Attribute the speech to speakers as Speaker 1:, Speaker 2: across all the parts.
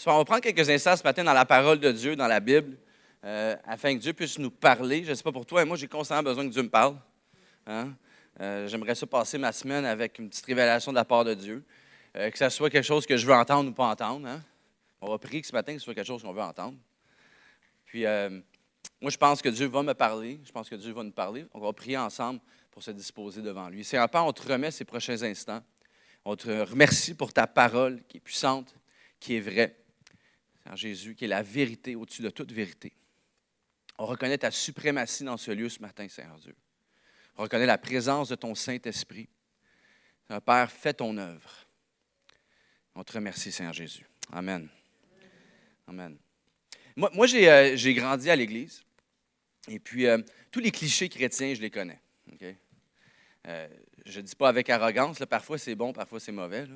Speaker 1: On va prendre quelques instants ce matin dans la parole de Dieu, dans la Bible, afin que Dieu puisse nous parler. Je ne sais pas pour toi, mais moi, j'ai constamment besoin que Dieu me parle. Hein? J'aimerais ça passer ma semaine avec une petite révélation de la part de Dieu. Que ça soit quelque chose que je veux entendre ou pas entendre. Hein? On va prier que ce matin, que ce soit quelque chose qu'on veut entendre. Puis, moi, je pense que Dieu va me parler. Je pense que Dieu va nous parler. On va prier ensemble pour se disposer devant lui. Seigneur Père, on te remet ces prochains instants. On te remercie pour ta parole qui est puissante, qui est vraie. Seigneur Jésus, qui est la vérité au-dessus de toute vérité. On reconnaît ta suprématie dans ce lieu ce matin, Seigneur Dieu. On reconnaît la présence de ton Saint-Esprit. Seigneur Père, fais ton œuvre. On te remercie, Seigneur Jésus. Amen. Amen. Moi j'ai grandi à l'Église. Et puis, tous les clichés chrétiens, je les connais. Okay? Je ne dis pas avec arrogance. Là, parfois, c'est bon, parfois, c'est mauvais.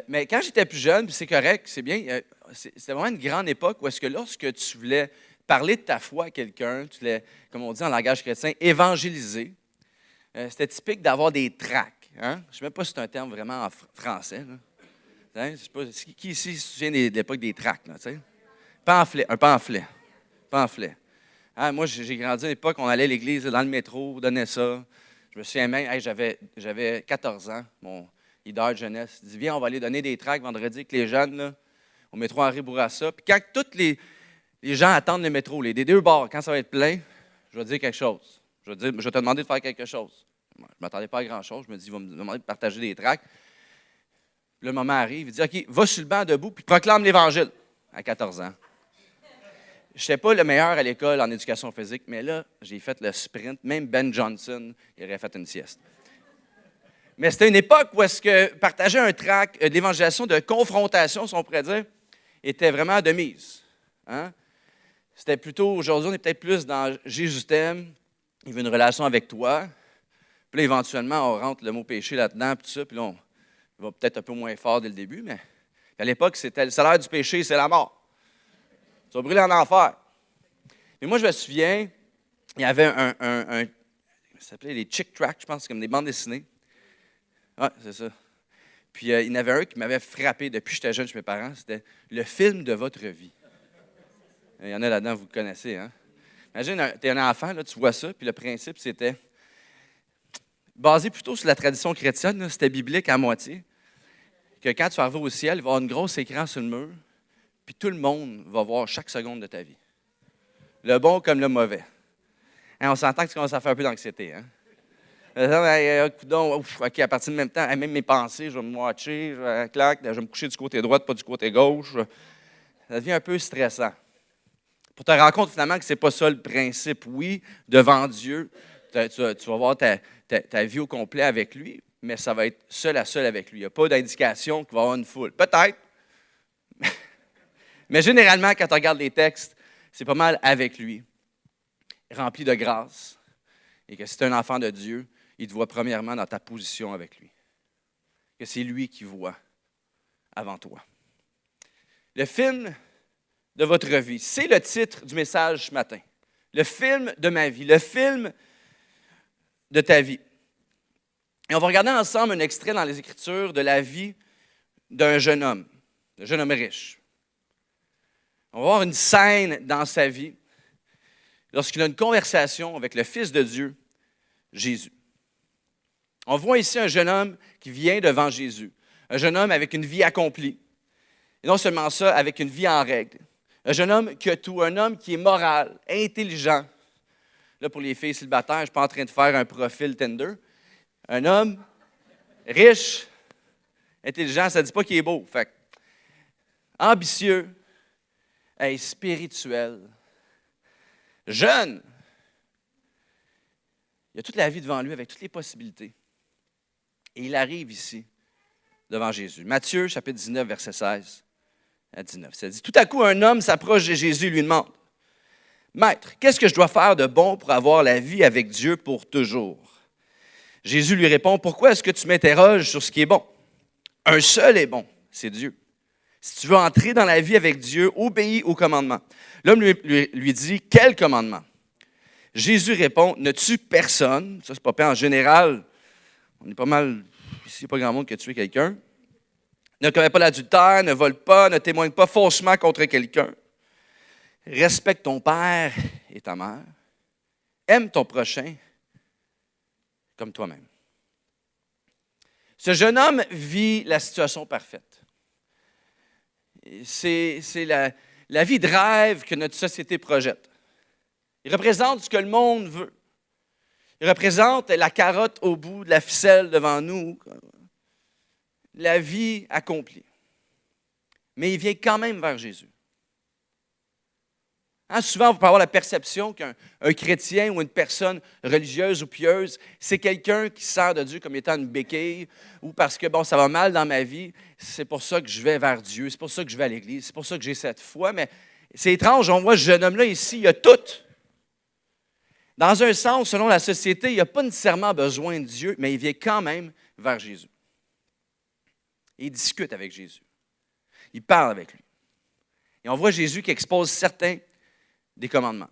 Speaker 1: Mais quand j'étais plus jeune, puis c'est correct, c'est bien, c'était vraiment une grande époque où est-ce que lorsque tu voulais parler de ta foi à quelqu'un, tu voulais, comme on dit en langage chrétien, évangéliser, c'était typique d'avoir des tracts. Hein? Je ne sais même pas si c'est un terme vraiment en français. Là. Hein? Je sais pas, qui ici se souvient de l'époque des tracts? Là, un pamphlet. Hein? Moi, j'ai grandi à l'époque, on allait à l'église dans le métro, on donnait ça. Je me souviens même, j'avais 14 ans, mon leader de jeunesse dit « Viens, on va aller donner des tracts vendredi avec les jeunes là, au métro Henri Bourassa. » Puis quand tous les gens attendent le métro, des deux bords, quand ça va être plein, je vais te dire quelque chose. Je vais te demander de faire quelque chose. Je ne m'attendais pas à grand-chose. Je me dis « Il va me demander de partager des tracts. » Puis le moment arrive, il dit « OK, va sur le banc debout, puis proclame l'Évangile. » À 14 ans. Je n'étais pas le meilleur à l'école en éducation physique, mais là, j'ai fait le sprint. Même Ben Johnson, il aurait fait une sieste. Mais c'était une époque où est-ce que partager un tract de l'évangélisation, de confrontation, si on pourrait dire, était vraiment de mise. Hein? C'était plutôt, aujourd'hui, on est peut-être plus dans Jésus t'aime, il veut une relation avec toi. Puis là, éventuellement, on rentre le mot péché là-dedans, puis tout ça, puis là, on va peut-être un peu moins fort dès le début, mais à l'époque, c'était le salaire du péché, c'est la mort. Tu vas brûler en enfer. Mais moi, je me souviens, il y avait ça s'appelait les Chick Tracts, je pense, comme des bandes dessinées. Oui, c'est ça. Puis, il y en avait un qui m'avait frappé depuis que j'étais jeune chez mes parents. C'était le film de votre vie. Il y en a là-dedans, vous le connaissez. Hein? Imagine, tu es un enfant, là, tu vois ça, puis le principe, c'était basé plutôt sur la tradition chrétienne, là, c'était biblique à moitié, que quand tu vas arriver au ciel, il va y avoir un gros écran sur le mur, puis tout le monde va voir chaque seconde de ta vie. Le bon comme le mauvais. Hein, on s'entend que tu commences à faire un peu d'anxiété. Hein? OK, à partir du même temps, même mes pensées, je vais me watcher, je vais me coucher du côté droit, pas du côté gauche. Ça devient un peu stressant. Pour te rendre compte finalement que ce n'est pas ça le principe. Oui, devant Dieu, tu vas voir ta vie au complet avec lui, mais ça va être seul à seul avec lui. Il n'y a pas d'indication qu'il va y avoir une foule. Peut-être. Mais généralement, quand tu regardes les textes, c'est pas mal avec lui, rempli de grâce. Et que si tu es un enfant de Dieu, il te voit premièrement dans ta position avec lui. Que c'est lui qui voit avant toi. Le film de votre vie, c'est le titre du message ce matin. Le film de ma vie, le film de ta vie. Et on va regarder ensemble un extrait dans les Écritures de la vie d'un jeune homme riche. On va voir une scène dans sa vie lorsqu'il a une conversation avec le Fils de Dieu, Jésus. On voit ici un jeune homme qui vient devant Jésus. Un jeune homme avec une vie accomplie. Et non seulement ça, avec une vie en règle. Un jeune homme qui a tout. Un homme qui est moral, intelligent. Là, pour les filles célibataires, je ne suis pas en train de faire un profil Tinder. Un homme riche, intelligent, ça ne dit pas qu'il est beau. Fait ambitieux, spirituel, jeune. Il a toute la vie devant lui avec toutes les possibilités. Et il arrive ici, devant Jésus. Matthieu, chapitre 19, verset 16 à 19. Ça dit, tout à coup, un homme s'approche de Jésus et lui demande, « Maître, qu'est-ce que je dois faire de bon pour avoir la vie avec Dieu pour toujours? » Jésus lui répond, « Pourquoi est-ce que tu m'interroges sur ce qui est bon? Un seul est bon, c'est Dieu. Si tu veux entrer dans la vie avec Dieu, obéis au commandement. » L'homme lui dit, « Quel commandement? » Jésus répond, « Ne tue personne. » Ça, c'est pas pire. En général, on est pas mal, ici, il n'y a pas grand monde qui a tué quelqu'un. Ne commets pas l'adultère, ne vole pas, ne témoigne pas faussement contre quelqu'un. Respecte ton père et ta mère. Aime ton prochain comme toi-même. Ce jeune homme vit la situation parfaite. C'est la vie de rêve que notre société projette. Il représente ce que le monde veut. Il représente la carotte au bout de la ficelle devant nous. La vie accomplie. Mais il vient quand même vers Jésus. Hein, souvent, on peut avoir la perception qu'un chrétien ou une personne religieuse ou pieuse, c'est quelqu'un qui sert de Dieu comme étant une béquille ou parce que, bon, ça va mal dans ma vie, c'est pour ça que je vais vers Dieu, c'est pour ça que je vais à l'Église, c'est pour ça que j'ai cette foi. Mais c'est étrange, on voit ce jeune homme-là ici, il a tout. Dans un sens, selon la société, il n'a pas nécessairement besoin de Dieu, mais il vient quand même vers Jésus. Et il discute avec Jésus. Il parle avec lui. Et on voit Jésus qui expose certains des commandements.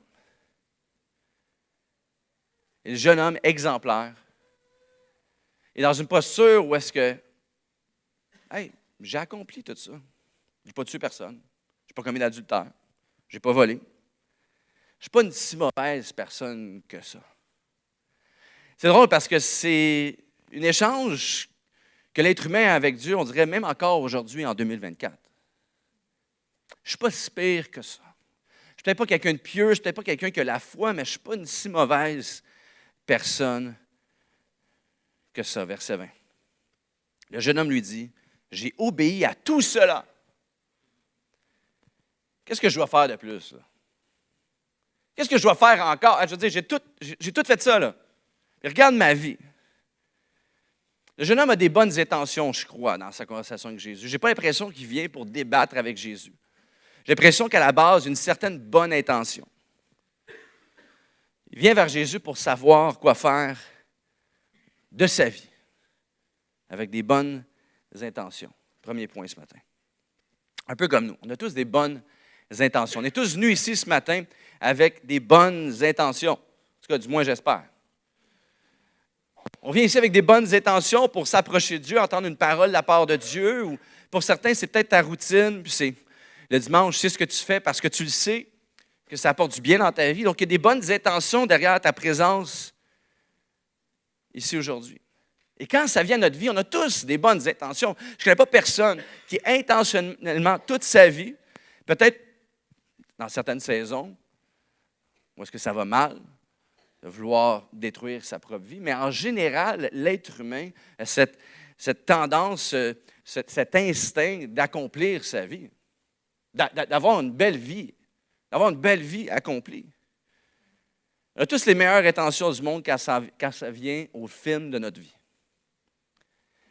Speaker 1: Et le jeune homme exemplaire est dans une posture où est-ce que, hey, j'ai accompli tout ça. Je n'ai pas tué personne. Je n'ai pas commis d'adultère. Je n'ai pas volé. Je ne suis pas une si mauvaise personne que ça. C'est drôle parce que c'est un échange que l'être humain a avec Dieu, on dirait même encore aujourd'hui en 2024. Je ne suis pas si pire que ça. Je ne suis peut-être pas quelqu'un de pieux, je ne suis peut-être pas quelqu'un qui a la foi, mais je ne suis pas une si mauvaise personne que ça. Verset 20. Le jeune homme lui dit, « J'ai obéi à tout cela. » Qu'est-ce que je dois faire de plus? Là? Qu'est-ce que je dois faire encore? Je veux dire, j'ai tout fait ça. Là. Et regarde ma vie. Le jeune homme a des bonnes intentions, je crois, dans sa conversation avec Jésus. Je n'ai pas l'impression qu'il vient pour débattre avec Jésus. J'ai l'impression qu'à la base, une certaine bonne intention. Il vient vers Jésus pour savoir quoi faire de sa vie, avec des bonnes intentions. Premier point ce matin. Un peu comme nous. On a tous des bonnes intentions. On est tous venus ici ce matin avec des bonnes intentions. En tout cas, du moins, j'espère. On vient ici avec des bonnes intentions pour s'approcher de Dieu, entendre une parole de la part de Dieu. Ou pour certains, c'est peut-être ta routine, puis c'est le dimanche, c'est ce que tu fais parce que tu le sais, que ça apporte du bien dans ta vie. Donc, il y a des bonnes intentions derrière ta présence ici aujourd'hui. Et quand ça vient à notre vie, on a tous des bonnes intentions. Je ne connais pas personne qui, intentionnellement, toute sa vie, peut-être dans certaines saisons, où est-ce que ça va mal, de vouloir détruire sa propre vie, mais en général, l'être humain a cette tendance, cet instinct d'accomplir sa vie. D'avoir une belle vie, accomplie. On a tous les meilleures intentions du monde quand ça vient au film de notre vie.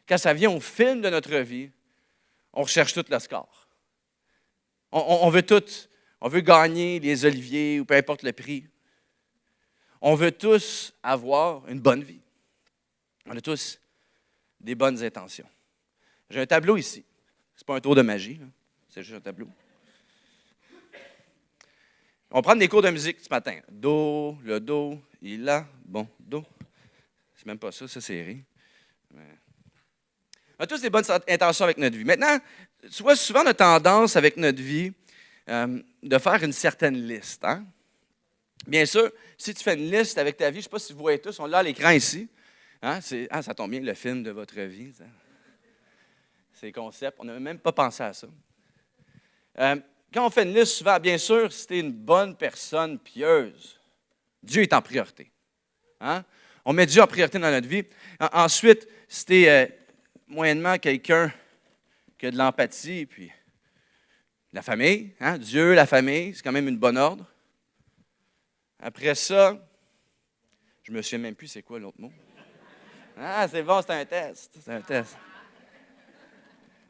Speaker 1: Quand ça vient au film de notre vie, on recherche tout le score. On veut gagner les oliviers ou peu importe le prix. On veut tous avoir une bonne vie. On a tous des bonnes intentions. J'ai un tableau ici. Ce n'est pas un tour de magie, là. C'est juste un tableau. On va prendre des cours de musique ce matin. Do, le do, il a, bon, do. C'est même pas ça, c'est ré. On a tous des bonnes intentions avec notre vie. Maintenant, tu vois, souvent on a tendance avec notre vie de faire une certaine liste. Hein? Bien sûr, si tu fais une liste avec ta vie, je ne sais pas si vous voyez tous, on l'a à l'écran ici. Hein? Ça tombe bien, le film de votre vie. Ça. C'est le concept. On n'a même pas pensé à ça. Quand on fait une liste, souvent, bien sûr, si tu es une bonne personne pieuse, Dieu est en priorité. Hein? On met Dieu en priorité dans notre vie. Ensuite, si tu es moyennement quelqu'un qui a de l'empathie, puis la famille, hein? Dieu, la famille, c'est quand même une bonne ordre. Après ça, je ne me souviens même plus c'est quoi l'autre mot. Ah, c'est bon, c'est un test.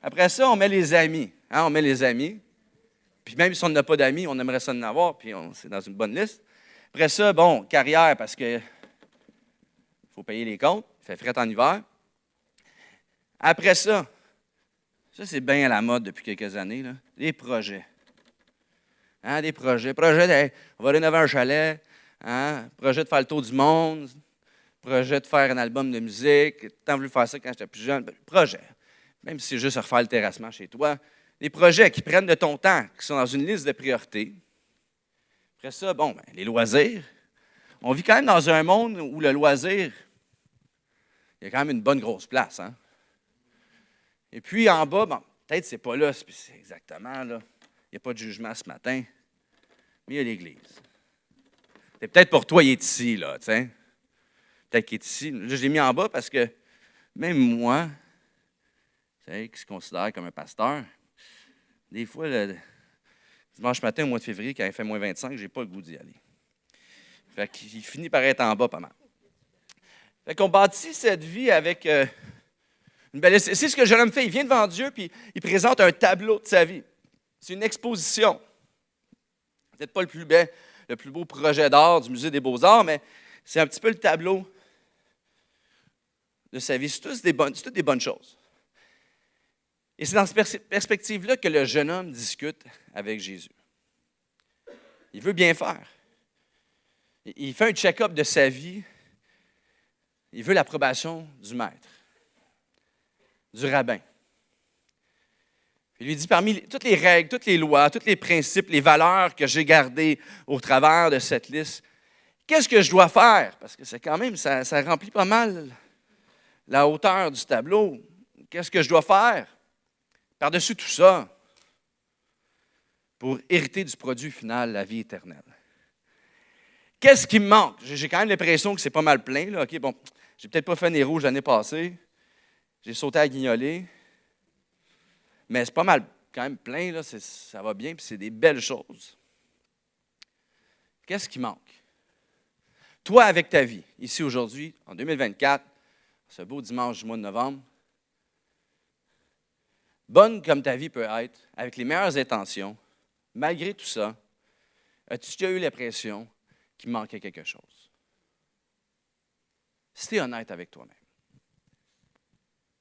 Speaker 1: Après ça, on met les amis. Hein? On met les amis. Puis même si on n'a pas d'amis, on aimerait ça en avoir, puis c'est dans une bonne liste. Après ça, bon, carrière, parce que faut payer les comptes, il fait fret en hiver. Après ça c'est bien à la mode depuis quelques années, là, les projets. Hein, des projets. On va rénover un chalet, hein, projet de faire le tour du monde, projet de faire un album de musique. Tant voulu faire ça quand j'étais plus jeune. Projet. même si c'est juste refaire le terrassement chez toi, des projets qui prennent de ton temps, qui sont dans une liste de priorités. Après ça, bon, les loisirs. On vit quand même dans un monde où le loisir, il y a quand même une bonne grosse place. Hein? Et puis en bas, bon, peut-être que ce n'est pas là, c'est exactement là. Il n'y a pas de jugement ce matin, mais il y a l'Église. C'est peut-être pour toi, il est ici, là, tu sais. Peut-être qu'il est ici. Là, je l'ai mis en bas parce que même moi, tu sais, qui se considère comme un pasteur, des fois, le dimanche matin, au mois de février, quand il fait moins 25, je n'ai pas le goût d'y aller. Fait qu'il finit par être en bas pas mal. Fait qu'on bâtit cette vie avec une belle... C'est ce que le jeune homme fait. Il vient devant Dieu, puis il présente un tableau de sa vie. C'est une exposition. Peut-être pas le plus beau projet d'art du Musée des Beaux-Arts, mais c'est un petit peu le tableau de sa vie. C'est toutes des bonnes choses. Et c'est dans cette perspective-là que le jeune homme discute avec Jésus. Il veut bien faire. Il fait un check-up de sa vie. Il veut l'approbation du maître, du rabbin. Il lui dit, parmi toutes les règles, toutes les lois, tous les principes, les valeurs que j'ai gardées au travers de cette liste, qu'est-ce que je dois faire? Parce que c'est quand même, ça remplit pas mal la hauteur du tableau. Qu'est-ce que je dois faire? Par-dessus tout ça, pour hériter du produit final, la vie éternelle. Qu'est-ce qui me manque? J'ai quand même l'impression que c'est pas mal plein. Là. OK, bon, j'ai peut-être pas fait des rouges l'année passée. J'ai sauté à guignoler. Mais c'est pas mal quand même plein. Là, ça va bien, puis c'est des belles choses. Qu'est-ce qui manque? Toi, avec ta vie, ici aujourd'hui, en 2024, ce beau dimanche du mois de novembre, bonne comme ta vie peut être, avec les meilleures intentions, malgré tout ça, as-tu déjà eu l'impression qu'il manquait quelque chose? Si tu es honnête avec toi-même,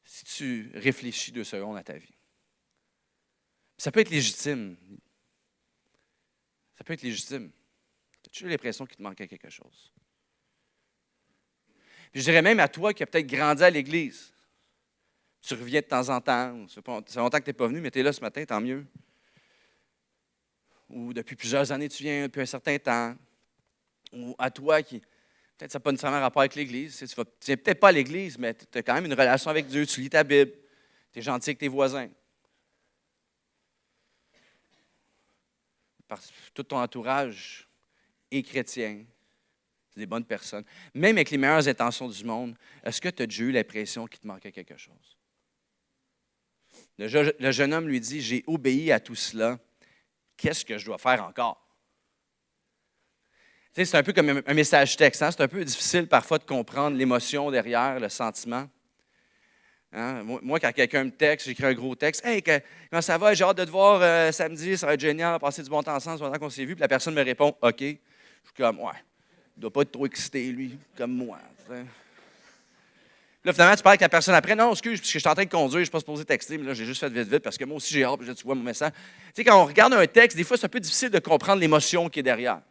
Speaker 1: si tu réfléchis 2 secondes à ta vie, ça peut être légitime. Ça peut être légitime. As-tu eu l'impression qu'il te manquait quelque chose? Puis je dirais même à toi qui as peut-être grandi à l'Église. Tu reviens de temps en temps. Ça fait longtemps que tu n'es pas venu, mais tu es là ce matin, tant mieux. Ou depuis plusieurs années, tu viens depuis un certain temps. Ou à toi qui, peut-être ça n'a pas nécessairement rapport avec l'Église. Tu ne viens peut-être pas à l'Église, mais tu as quand même une relation avec Dieu. Tu lis ta Bible. Tu es gentil avec tes voisins. Parce que tout ton entourage est chrétien. C'est des bonnes personnes. Même avec les meilleures intentions du monde, est-ce que tu as déjà eu l'impression qu'il te manquait quelque chose? Le jeune homme lui dit, j'ai obéi à tout cela. Qu'est-ce que je dois faire encore? Tu sais, c'est un peu comme un message texte. Hein? C'est un peu difficile parfois de comprendre l'émotion derrière, le sentiment. Hein? Moi, quand quelqu'un me texte, j'écris un gros texte. « Hey, comment ça va? J'ai hâte de te voir samedi, ça va être génial, passer du bon temps ensemble, ça fait longtemps qu'on s'est vu. » Puis la personne me répond « OK. » Je suis comme « Ouais, il ne doit pas être trop excité, lui, comme moi. » Là, finalement, tu parles avec la personne après. « Non, excuse, parce que je suis en train de conduire, je ne suis pas supposé texter, mais là, j'ai juste fait vite, parce que moi aussi, j'ai hâte, puis là, tu vois mon message. » Tu sais, quand on regarde un texte, des fois, c'est un peu difficile de comprendre l'émotion qui est derrière.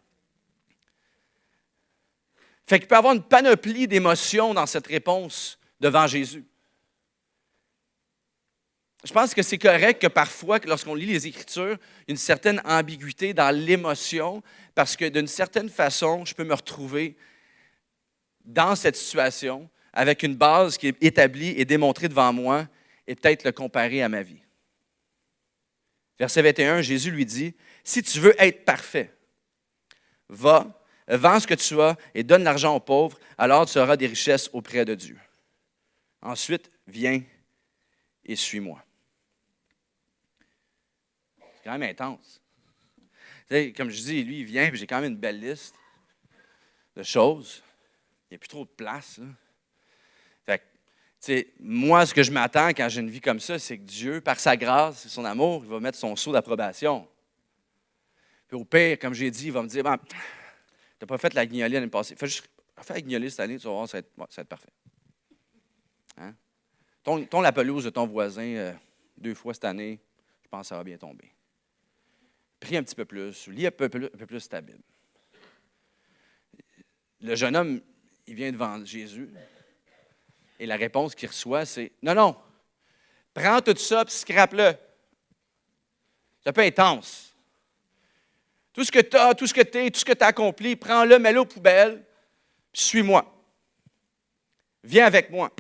Speaker 1: Fait qu'il peut y avoir une panoplie d'émotions dans cette réponse devant Jésus. Je pense que c'est correct que parfois, lorsqu'on lit les Écritures, il y a une certaine ambiguïté dans l'émotion, parce que d'une certaine façon, je peux me retrouver dans cette situation avec une base qui est établie et démontrée devant moi et peut-être le comparer à ma vie. Verset 21, Jésus lui dit, « Si tu veux être parfait, va, vends ce que tu as et donne l'argent aux pauvres, alors tu auras des richesses auprès de Dieu. Ensuite, viens et suis-moi. » C'est quand même intense. Tu sais, comme je dis, lui, il vient, puis j'ai quand même une belle liste de choses. Il n'y a plus trop de place. Là. Fait que, tu sais, moi, ce que je m'attends quand j'ai une vie comme ça, c'est que Dieu, par sa grâce et son amour, il va mettre son sceau d'approbation. Puis au pire, comme j'ai dit, il va me dire, bon, tu n'as pas fait la guignolée l'année passée. Fais juste faire la guignolée cette année, tu vas voir, ça va être parfait. Hein? Ton la pelouse de ton voisin 2 fois cette année, je pense que ça va bien tomber. Prie un petit peu plus, lis un peu plus ta Bible. Le jeune homme, il vient devant Jésus et la réponse qu'il reçoit, c'est « Non, non, Prends tout ça et scrape-le. C'est un peu intense. Tout ce que tu as, tout ce que tu es, tout ce que tu as accompli, prends-le, mets-le aux poubelles, puis suis-moi. Viens avec moi.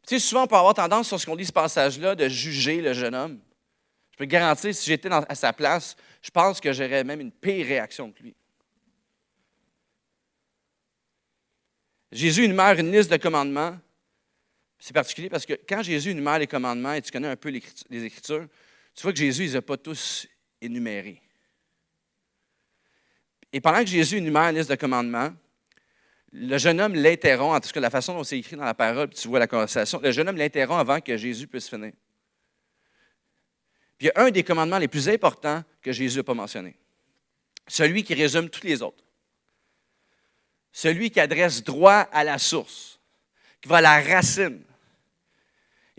Speaker 1: Tu sais, souvent, on peut avoir tendance, lorsqu'on lit ce passage-là, de juger le jeune homme. Je peux te garantir, si j'étais à sa place, je pense que j'aurais même une pire réaction que lui. Jésus énumère une liste de commandements. C'est particulier parce que quand Jésus énumère les commandements, et tu connais un peu les Écritures, tu vois que Jésus ne les a pas tous énumérés. Et pendant que Jésus énumère une liste de commandements, le jeune homme l'interrompt, en tout cas la façon dont c'est écrit dans la parole, puis tu vois la conversation, le jeune homme l'interrompt avant que Jésus puisse finir. Puis il y a un des commandements les plus importants que Jésus n'a pas mentionné. Celui qui résume tous les autres. Celui qui adresse droit à la source, qui va à la racine.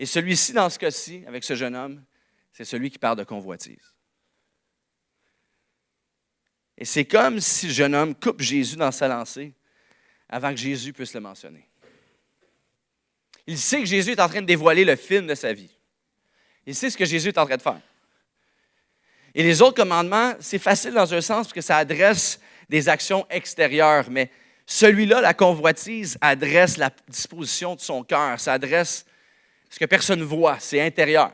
Speaker 1: Et celui-ci, dans ce cas-ci, avec ce jeune homme, c'est celui qui parle de convoitise. Et c'est comme si le jeune homme coupe Jésus dans sa lancée avant que Jésus puisse le mentionner. Il sait que Jésus est en train de dévoiler le film de sa vie. Il sait ce que Jésus est en train de faire. Et les autres commandements, c'est facile dans un sens parce que ça adresse des actions extérieures, mais celui-là, la convoitise, adresse la disposition de son cœur, ça adresse ce que personne ne voit, c'est intérieur.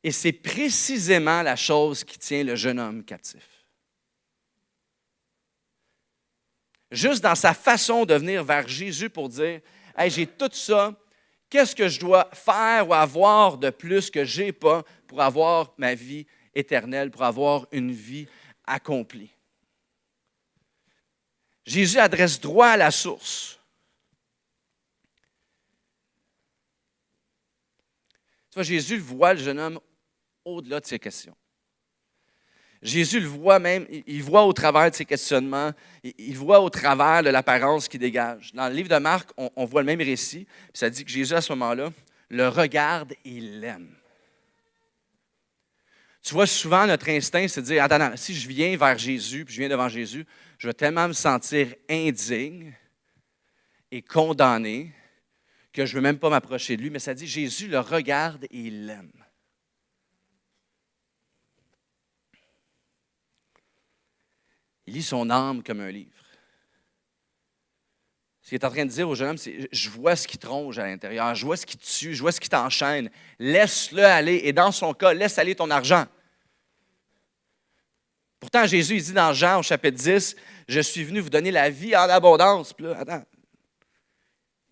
Speaker 1: Et c'est précisément la chose qui tient le jeune homme captif. Juste dans sa façon de venir vers Jésus pour dire « Hey, j'ai tout ça, qu'est-ce que je dois faire ou avoir de plus que je n'ai pas pour avoir ma vie éternelle, pour avoir une vie accomplie? » Jésus adresse droit à la source. Tu vois, Jésus voit le jeune homme au-delà de ses questions. Jésus le voit même, il voit au travers de ses questionnements, il voit au travers de l'apparence qu'il dégage. Dans le livre de Marc, on voit le même récit, puis ça dit que Jésus, à ce moment-là, le regarde et il l'aime. Tu vois, souvent, notre instinct, c'est de dire, attends, si je viens vers Jésus, puis je viens devant Jésus, je vais tellement me sentir indigne et condamné que je ne veux même pas m'approcher de lui. Mais ça dit, Jésus le regarde et il l'aime. Il lit son âme comme un livre. Ce qu'il est en train de dire au jeune homme, c'est « Je vois ce qui te ronge à l'intérieur, je vois ce qui te tue, je vois ce qui t'enchaîne. Laisse-le aller. Et dans son cas, laisse aller ton argent. » Pourtant, Jésus, il dit dans Jean, au chapitre 10, « Je suis venu vous donner la vie en abondance. » Puis là, attends,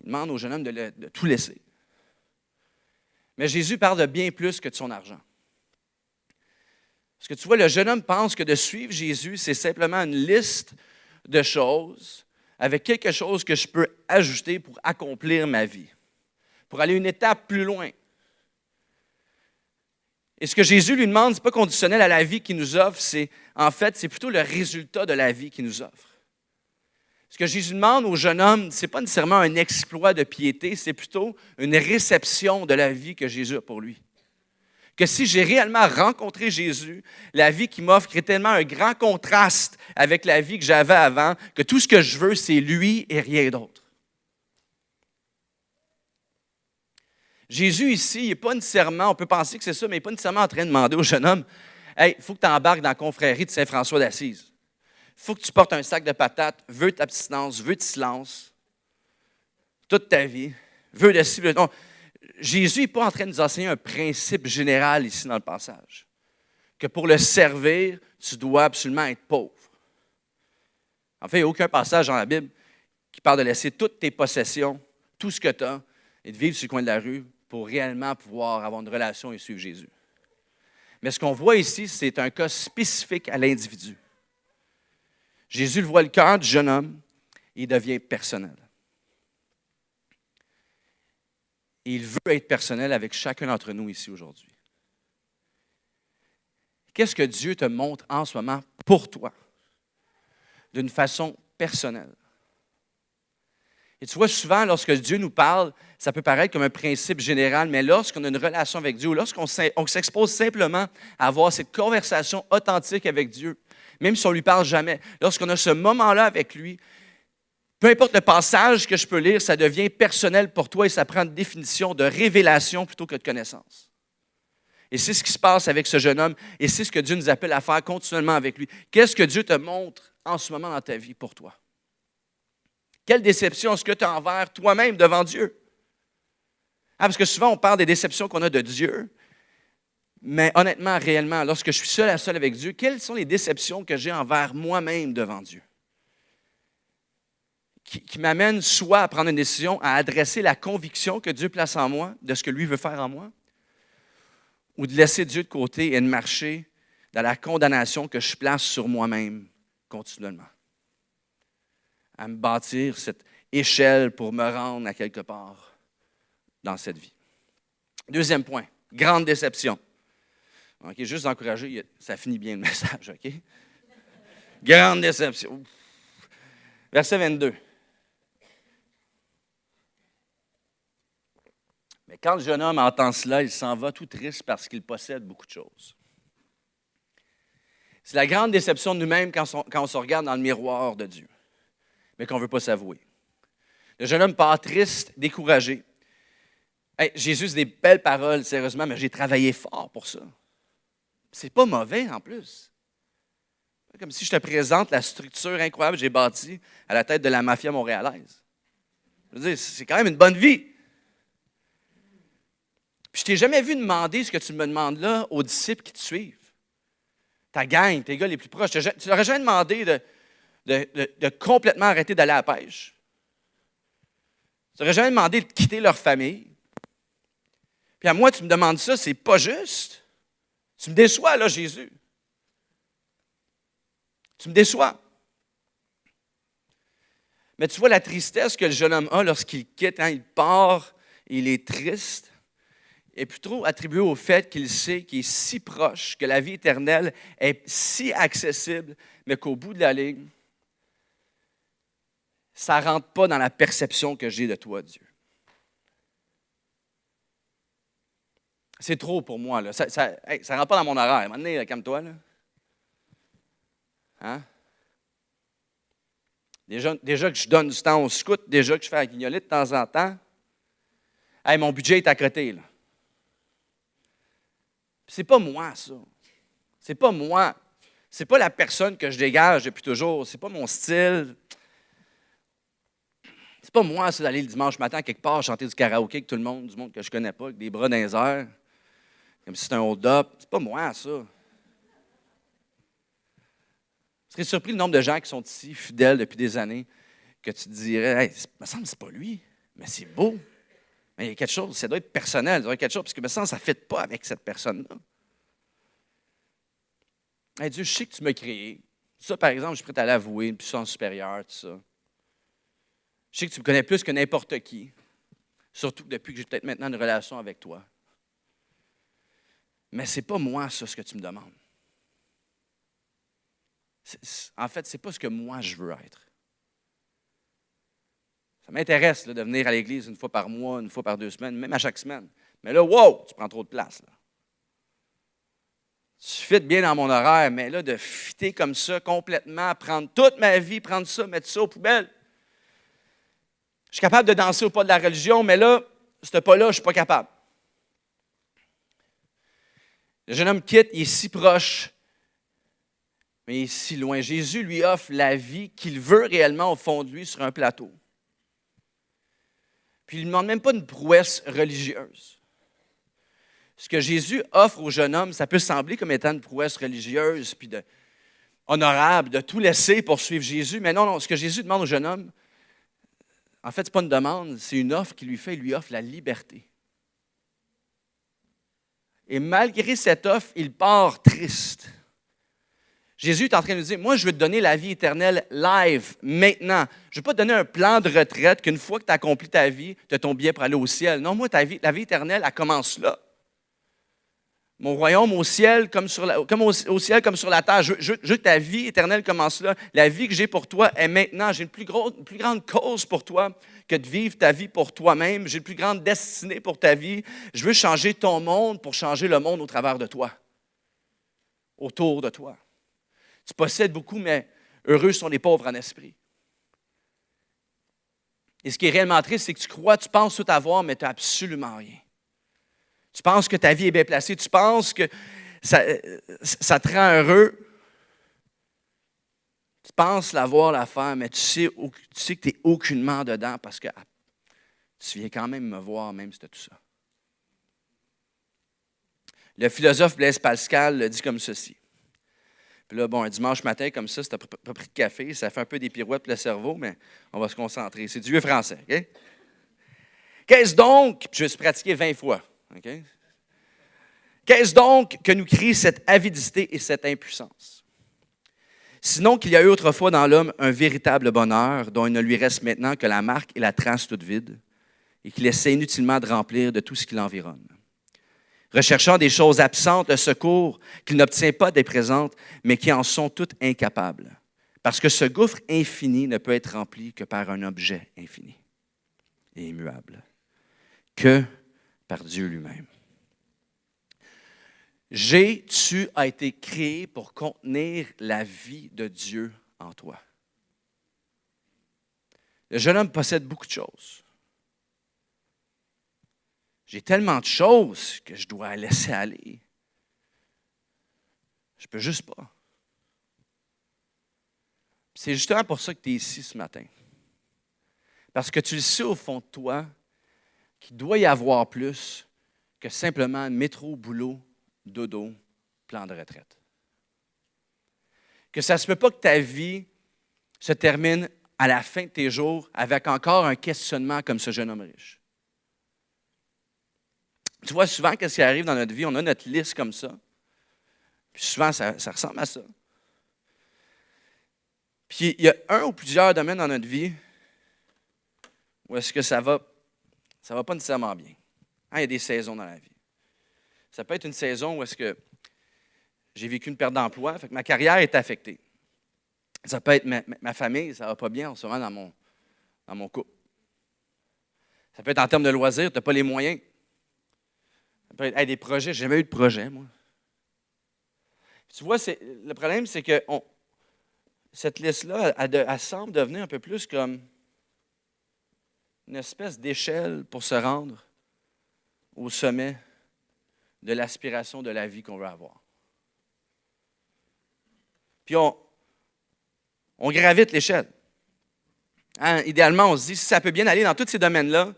Speaker 1: il demande au jeune homme de tout laisser. Mais Jésus parle de bien plus que de son argent. Parce que tu vois, le jeune homme pense que de suivre Jésus, c'est simplement une liste de choses avec quelque chose que je peux ajouter pour accomplir ma vie, pour aller une étape plus loin. Et ce que Jésus lui demande, ce n'est pas conditionnel à la vie qu'il nous offre, c'est plutôt le résultat de la vie qu'il nous offre. Ce que Jésus demande au jeune homme, ce n'est pas nécessairement un exploit de piété, c'est plutôt une réception de la vie que Jésus a pour lui. Que si j'ai réellement rencontré Jésus, la vie qu'il m'offre est tellement un grand contraste avec la vie que j'avais avant, que tout ce que je veux, c'est lui et rien d'autre. Jésus ici, il n'est pas nécessairement, on peut penser que c'est ça, mais il n'est pas nécessairement en train de demander au jeune homme, « Hey, il faut que tu embarques dans la confrérie de Saint-François d'Assise. Il faut que tu portes un sac de patates, vœu d'abstinence, vœu de silence, toute ta vie, vœu de ci, vœu de... » Non. Jésus n'est pas en train de nous enseigner un principe général ici dans le passage. Que pour le servir, tu dois absolument être pauvre. En fait, il n'y a aucun passage dans la Bible qui parle de laisser toutes tes possessions, tout ce que tu as, et de vivre sur le coin de la rue pour réellement pouvoir avoir une relation et suivre Jésus. Mais ce qu'on voit ici, c'est un cas spécifique à l'individu. Jésus le voit le cœur du jeune homme et il devient personnel. Et il veut être personnel avec chacun d'entre nous ici aujourd'hui. Qu'est-ce que Dieu te montre en ce moment pour toi, d'une façon personnelle? Et tu vois, souvent, lorsque Dieu nous parle, ça peut paraître comme un principe général, mais lorsqu'on a une relation avec Dieu, lorsqu'on s'expose simplement à avoir cette conversation authentique avec Dieu, même si on ne lui parle jamais, lorsqu'on a ce moment-là avec lui, Peu importe le passage que je peux lire, ça devient personnel pour toi et ça prend une définition de révélation plutôt que de connaissance. Et c'est ce qui se passe avec ce jeune homme et c'est ce que Dieu nous appelle à faire continuellement avec lui. Qu'est-ce que Dieu te montre en ce moment dans ta vie pour toi? Quelle déception est-ce que tu as envers toi-même devant Dieu? Parce que souvent, on parle des déceptions qu'on a de Dieu, mais honnêtement, réellement, lorsque je suis seul à seul avec Dieu, quelles sont les déceptions que j'ai envers moi-même devant Dieu? Qui m'amènent soit à prendre une décision, à adresser la conviction que Dieu place en moi, de ce que lui veut faire en moi, ou de laisser Dieu de côté et de marcher dans la condamnation que je place sur moi-même continuellement. À me bâtir cette échelle pour me rendre à quelque part dans cette vie. Deuxième point, grande déception. OK, juste encourager, ça finit bien le message, OK? Grande déception. Verset 22. Mais quand le jeune homme entend cela, il s'en va tout triste parce qu'il possède beaucoup de choses. C'est la grande déception de nous-mêmes quand on se regarde dans le miroir de Dieu, mais qu'on ne veut pas s'avouer. Le jeune homme part triste, découragé. Hey, Jésus, c'est des belles paroles, sérieusement, mais j'ai travaillé fort pour ça. C'est pas mauvais en plus. C'est comme si je te présente la structure incroyable que j'ai bâtie à la tête de la mafia montréalaise. Je veux dire, c'est quand même une bonne vie. Puis je t'ai jamais vu demander ce que tu me demandes là aux disciples qui te suivent. Ta gang, tes gars les plus proches. Tu n'aurais jamais demandé de complètement arrêter d'aller à la pêche. Tu n'aurais jamais demandé de quitter leur famille. Puis à moi, tu me demandes ça, c'est pas juste. Tu me déçois, là, Jésus. Tu me déçois. Mais tu vois la tristesse que le jeune homme a lorsqu'il quitte, il part, il est triste, est plutôt attribué au fait qu'il sait qu'il est si proche, que la vie éternelle est si accessible, mais qu'au bout de la ligne, ça ne rentre pas dans la perception que j'ai de toi, Dieu. C'est trop pour moi, là. Ça ne rentre pas dans mon horaire. À un moment donné, calme-toi, là. Hein? Déjà que je donne du temps au scout, déjà que je fais la guignolée de temps en temps, hey, mon budget est à côté, là. C'est pas moi, ça. C'est pas moi. C'est pas la personne que je dégage depuis toujours. C'est pas mon style. C'est pas moi, ça, d'aller le dimanche matin quelque part chanter du karaoké avec tout le monde, du monde que je connais pas, avec des bras dans les airs, comme si c'était un hold-up. C'est pas moi, ça. Je serais surpris le nombre de gens qui sont ici, fidèles depuis des années, que tu te dirais, hey, il me semble que c'est pas lui, mais c'est beau. Mais il y a quelque chose, ça doit être personnel, ça doit être quelque chose, parce que me semble que ça ne fit pas avec cette personne-là. Hey, Dieu, je sais que tu m'as créé. Ça, par exemple, je suis prêt à l'avouer, une puissance supérieure, tout ça. Je sais que tu me connais plus que n'importe qui, surtout depuis que j'ai peut-être maintenant une relation avec toi. Mais ce n'est pas moi, ça, ce que tu me demandes. En fait, ce n'est pas ce que moi, je veux être. Ça m'intéresse là, de venir à l'église une fois par mois, une fois par 2 semaines, même à chaque semaine. Mais là, wow, tu prends trop de place. Là. Tu fites bien dans mon horaire, mais là, de fitter comme ça complètement, prendre toute ma vie, prendre ça, mettre ça aux poubelles. Je suis capable de danser au pas de la religion, mais là, ce pas-là, je ne suis pas capable. Le jeune homme quitte, il est si proche, mais il est si loin. Jésus lui offre la vie qu'il veut réellement au fond de lui sur un plateau. Puis il ne lui demande même pas une prouesse religieuse. Ce que Jésus offre au jeune homme, ça peut sembler comme étant une prouesse religieuse, puis honorable, de tout laisser pour suivre Jésus. Mais non, ce que Jésus demande au jeune homme, en fait, ce n'est pas une demande, c'est une offre qu'il lui fait. Il lui offre la liberté. Et malgré cette offre, il part triste. Jésus est en train de nous dire, moi, je veux te donner la vie éternelle live, maintenant. Je ne veux pas te donner un plan de retraite qu'une fois que tu as accompli ta vie, tu as ton billet pour aller au ciel. Non, moi, la vie éternelle, elle commence là. Mon royaume au ciel comme au ciel comme sur la terre. Je veux que ta vie éternelle commence là. La vie que j'ai pour toi est maintenant. J'ai une plus grande cause pour toi que de vivre ta vie pour toi-même. J'ai une plus grande destinée pour ta vie. Je veux changer ton monde pour changer le monde au travers de toi, autour de toi. Tu possèdes beaucoup, mais heureux sont les pauvres en esprit. Et ce qui est réellement triste, c'est que tu crois, tu penses tout avoir, mais tu n'as absolument rien. Tu penses que ta vie est bien placée, tu penses que ça te rend heureux. Tu penses l'avoir, l'affaire, mais tu sais que tu n'es aucunement dedans parce que tu viens quand même me voir, même si tu as tout ça. Le philosophe Blaise Pascal le dit comme ceci. Puis là, un dimanche matin, comme ça, si tu n'as pas pris de café, ça fait un peu des pirouettes pour le cerveau, mais on va se concentrer. C'est du vieux français, OK? Qu'est-ce donc, je vais se pratiquer 20 fois, OK? Qu'est-ce donc que nous crée cette avidité et cette impuissance? Sinon qu'il y a eu autrefois dans l'homme un véritable bonheur dont il ne lui reste maintenant que la marque et la trace toute vide et qu'il essaie inutilement de remplir de tout ce qui l'environne. Recherchant des choses absentes, le secours qu'il n'obtient pas des présentes, mais qui en sont toutes incapables. Parce que ce gouffre infini ne peut être rempli que par un objet infini et immuable, que par Dieu lui-même. Tu as été créé pour contenir la vie de Dieu en toi. Le jeune homme possède beaucoup de choses. J'ai tellement de choses que je dois laisser aller. Je ne peux juste pas. C'est justement pour ça que tu es ici ce matin. Parce que tu le sais au fond de toi qu'il doit y avoir plus que simplement métro, boulot, dodo, plan de retraite. Que ça ne se peut pas que ta vie se termine à la fin de tes jours avec encore un questionnement comme ce jeune homme riche. Tu vois, souvent, qu'est-ce qui arrive dans notre vie? On a notre liste comme ça. Puis souvent, ça ressemble à ça. Puis il y a un ou plusieurs domaines dans notre vie où est-ce que ça va pas nécessairement bien. Il y a des saisons dans la vie. Ça peut être une saison où est-ce que j'ai vécu une perte d'emploi, fait que ma carrière est affectée. Ça peut être ma famille, ça ne va pas bien en ce moment dans mon couple. Ça peut être en termes de loisirs, tu n'as pas les moyens. Ça peut être des projets, j'ai jamais eu de projet, moi. Puis tu vois, le problème, c'est que cette liste-là, elle semble devenir un peu plus comme une espèce d'échelle pour se rendre au sommet de l'aspiration de la vie qu'on veut avoir. Puis on gravite l'échelle. Idéalement, on se dit, si ça peut bien aller dans tous ces domaines-là,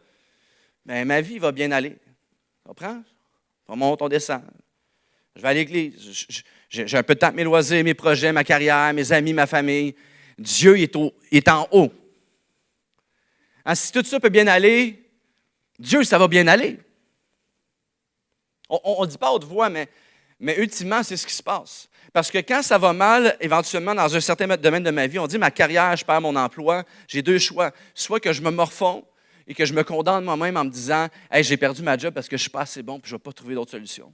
Speaker 1: bien, ma vie va bien aller. Tu comprends? On monte, on descend. Je vais à l'église. J'ai un peu de temps pour mes loisirs, mes projets, ma carrière, mes amis, ma famille. Dieu est en haut. Si tout ça peut bien aller, Dieu, ça va bien aller. On ne dit pas à haute voix, mais ultimement, c'est ce qui se passe. Parce que quand ça va mal, éventuellement, dans un certain domaine de ma vie, on dit ma carrière, je perds mon emploi, j'ai deux choix. Soit que je me morfonds et que je me condamne moi-même en me disant hey, j'ai perdu ma job parce que je ne suis pas assez bon et je ne vais pas trouver d'autre solution.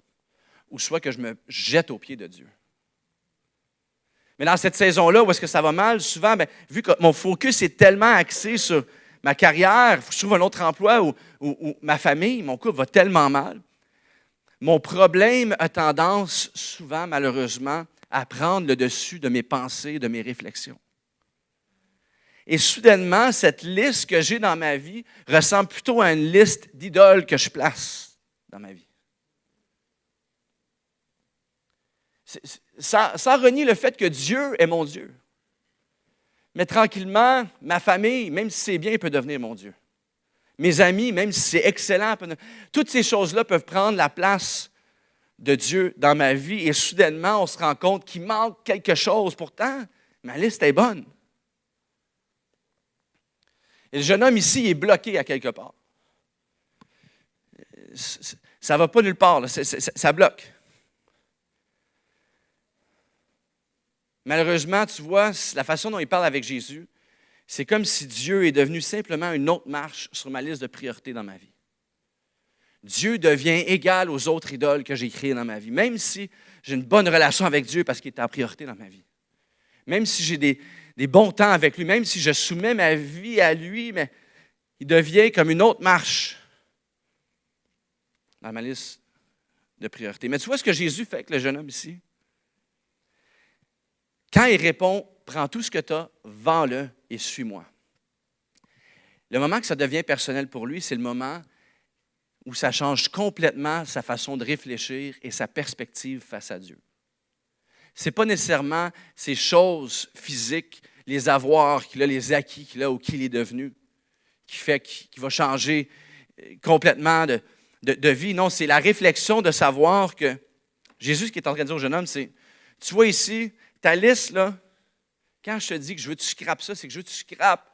Speaker 1: Ou soit que je me jette aux pieds de Dieu. Mais dans cette saison-là, où est-ce que ça va mal, souvent, vu que mon focus est tellement axé sur ma carrière, il faut que je trouve un autre emploi ou ma famille, mon couple va tellement mal. Mon problème a tendance, souvent, malheureusement, à prendre le dessus de mes pensées, de mes réflexions. Et soudainement, cette liste que j'ai dans ma vie ressemble plutôt à une liste d'idoles que je place dans ma vie. Sans renier le fait que Dieu est mon Dieu. Mais tranquillement, ma famille, même si c'est bien, peut devenir mon Dieu. Mes amis, même si c'est excellent, toutes ces choses-là peuvent prendre la place de Dieu dans ma vie et soudainement, on se rend compte qu'il manque quelque chose. Pourtant, ma liste est bonne. Et le jeune homme ici est bloqué à quelque part. Ça ne va pas nulle part, là. Ça bloque. Malheureusement, tu vois, la façon dont il parle avec Jésus, c'est comme si Dieu est devenu simplement une autre marche sur ma liste de priorités dans ma vie. Dieu devient égal aux autres idoles que j'ai créées dans ma vie, même si j'ai une bonne relation avec Dieu parce qu'il est en priorité dans ma vie. Même si j'ai des bons temps avec lui, même si je soumets ma vie à lui, mais il devient comme une autre marche dans ma liste de priorités. Mais tu vois ce que Jésus fait avec le jeune homme ici? Quand il répond, prends tout ce que tu as, vends-le et suis-moi. Le moment que ça devient personnel pour lui, c'est le moment où ça change complètement sa façon de réfléchir et sa perspective face à Dieu. Ce n'est pas nécessairement ces choses physiques, les avoirs qu'il a, les acquis qu'il a ou qui il est devenu, qui va changer complètement de vie. Non, c'est la réflexion de savoir que Jésus, ce qu'il est en train de dire au jeune homme, c'est, tu vois ici, ta liste, là, quand je te dis que je veux que tu scrapes ça, c'est que je veux que tu scrapes